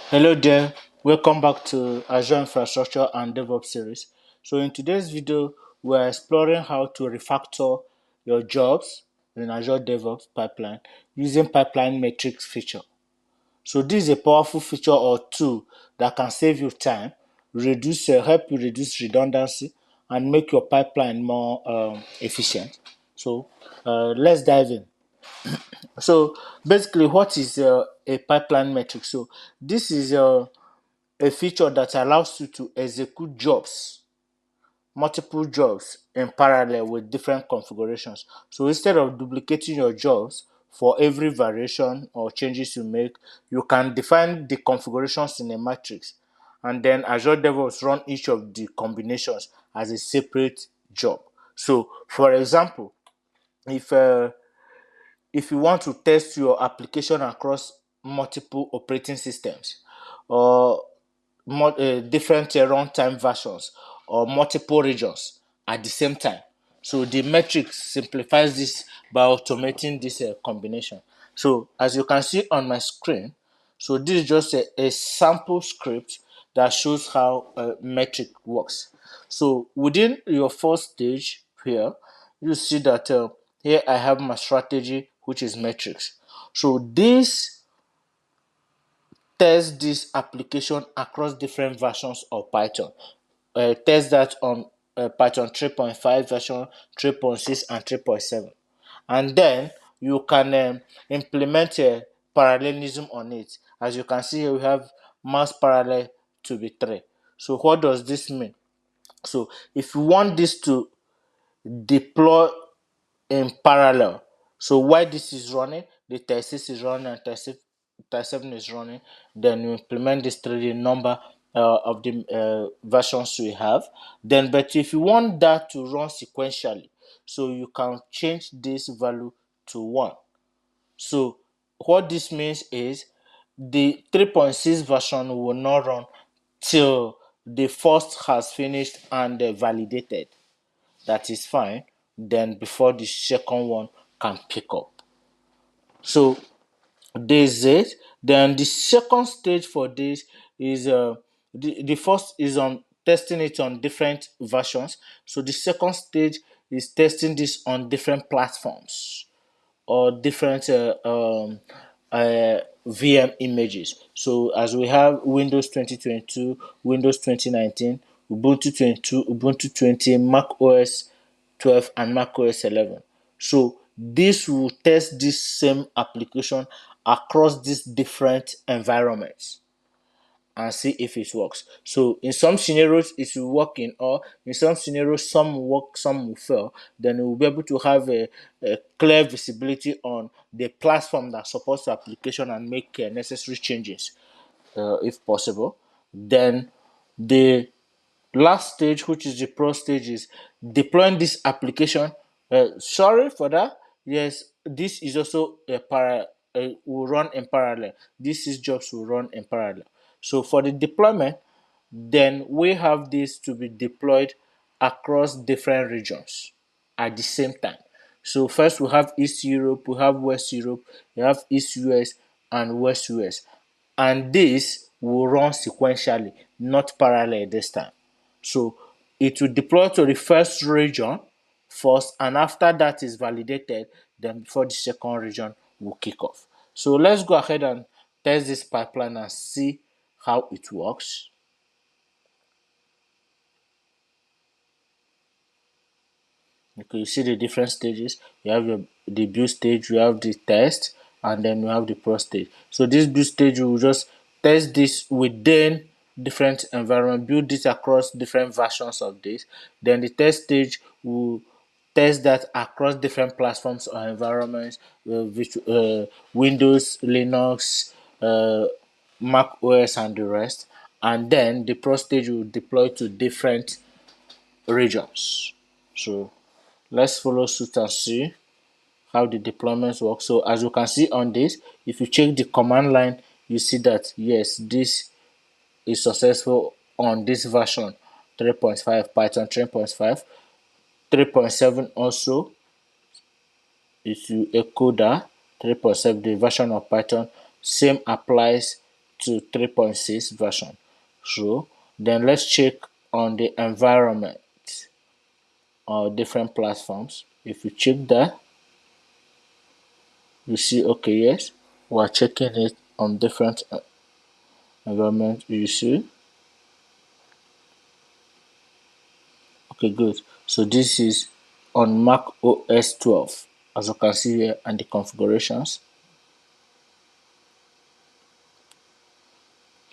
Hello there, welcome back to Azure Infrastructure and DevOps series. So in today's video, we're exploring how to refactor your jobs in Azure DevOps pipeline using pipeline metrics feature. So this is a powerful feature or tool that can save you time, help you reduce redundancy, and make your pipeline more efficient. So let's dive in. So basically, what is a pipeline metric? So this is a feature that allows you to execute multiple jobs in parallel with different configurations. So instead of duplicating your jobs for every variation or changes you make, you can define the configurations in a matrix, and then Azure DevOps run each of the combinations as a separate job. So, for example, if uh, if you want to test your application across multiple operating systems or different runtime versions or multiple regions at the same time. So the metrics simplifies this by automating this combination. So as you can see on my screen, so this is just a sample script that shows how metric works. So within your first stage here, you see that here I have my strategy, which is metrics. So this test this application across different versions of Python. Test that on Python 3.5 version, 3.6, and 3.7. And then you can implement a parallelism on it. As you can see here, we have mass parallel to be 3. So what does this mean? So if you want this to deploy in parallel. So while this is running, the 36 is running and 37 is running, then you implement this 3D number of the versions we have. Then, but if you want that to run sequentially, so you can change this value to 1. So what this means is the 3.6 version will not run till the first has finished and validated. That is fine. Then before the second one can pick up. So this is it. Then the second stage for this is the first is on testing it on different versions. So the second stage is testing this on different platforms or different VM images. So as we have Windows 2022, Windows 2019, Ubuntu 22, Ubuntu 20, Mac OS 12, and Mac OS 11. So this will test this same application across these different environments and see if it works. So in some scenarios it will work in all, in some scenarios some will work, some will fail. Then we will be able to have a clear visibility on the platform that supports the application and make necessary changes if possible. Then the last stage, which is the pro stage, is deploying this application. Sorry for that. Yes, this is also will run in parallel. This is jobs will run in parallel. So for the deployment, then we have this to be deployed across different regions at the same time. So first we have East Europe, we have West Europe, we have East US and West US. And this will run sequentially, not parallel this time. So it will deploy to the first region first, and after that is validated, then before the second region will kick off. So let's go ahead and test this pipeline and see how it works. Okay, you see the different stages. You have the build stage, you have the test, and then you have the pro stage. So this build stage will just test this within different environment, build it across different versions of this. Then the test stage will test that across different platforms or environments, Windows, Linux, Mac OS, and the rest. And then the pro stage will deploy to different regions. So let's follow suit and see how the deployments work. So as you can see on this, if you check the command line, you see that yes, this is successful on this version 3.5, Python 3.5, 3.7 also. If you echo that 3.7, the version of Python, same applies to 3.6 version. So then let's check on the environment or different platforms. If you check that, you see, okay, yes, we're checking it on different environment. You see, okay, good. So this is on Mac OS 12, as you can see here, and the configurations.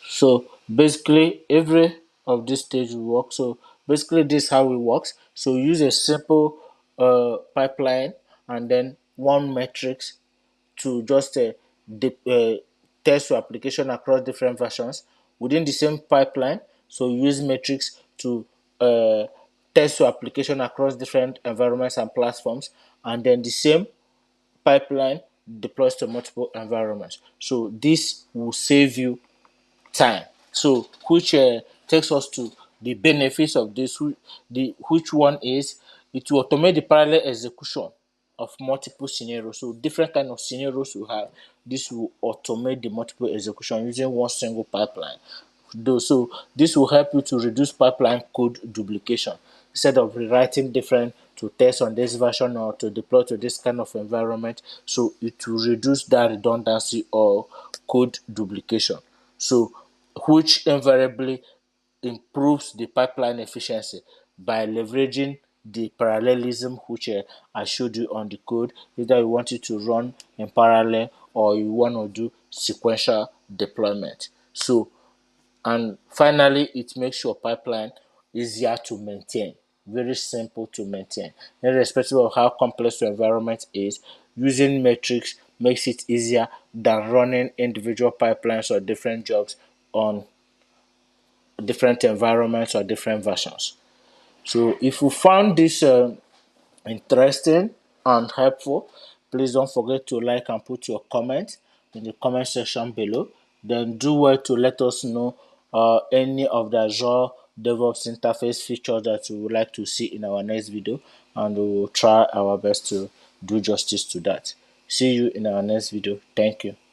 So basically, every of this stage will work. So basically, this is how it works. So use a simple pipeline and then one matrix to just test your application across different versions within the same pipeline. So use metrics to uh, test your application across different environments and platforms, and then the same pipeline deploys to multiple environments. So this will save you time. So which takes us to the benefits of this. Which one is it will automate the parallel execution of multiple scenarios. So different kind of scenarios you have, this will automate the multiple execution using one single pipeline. So this will help you to reduce pipeline code duplication instead of rewriting different to test on this version or to deploy to this kind of environment. So it will reduce that redundancy or code duplication. So which invariably improves the pipeline efficiency by leveraging the parallelism which I showed you on the code. Either you want it to run in parallel or you want to do sequential deployment. So, and finally, it makes your pipeline easier to maintain, very simple to maintain. Irrespective of how complex your environment is, using metrics makes it easier than running individual pipelines or different jobs on different environments or different versions. So if you found this interesting and helpful, please don't forget to like and put your comment in the comment section below. Then do well to let us know any of the Azure DevOps interface features that you would like to see in our next video, and we will try our best to do justice to that. See you in our next video. Thank you.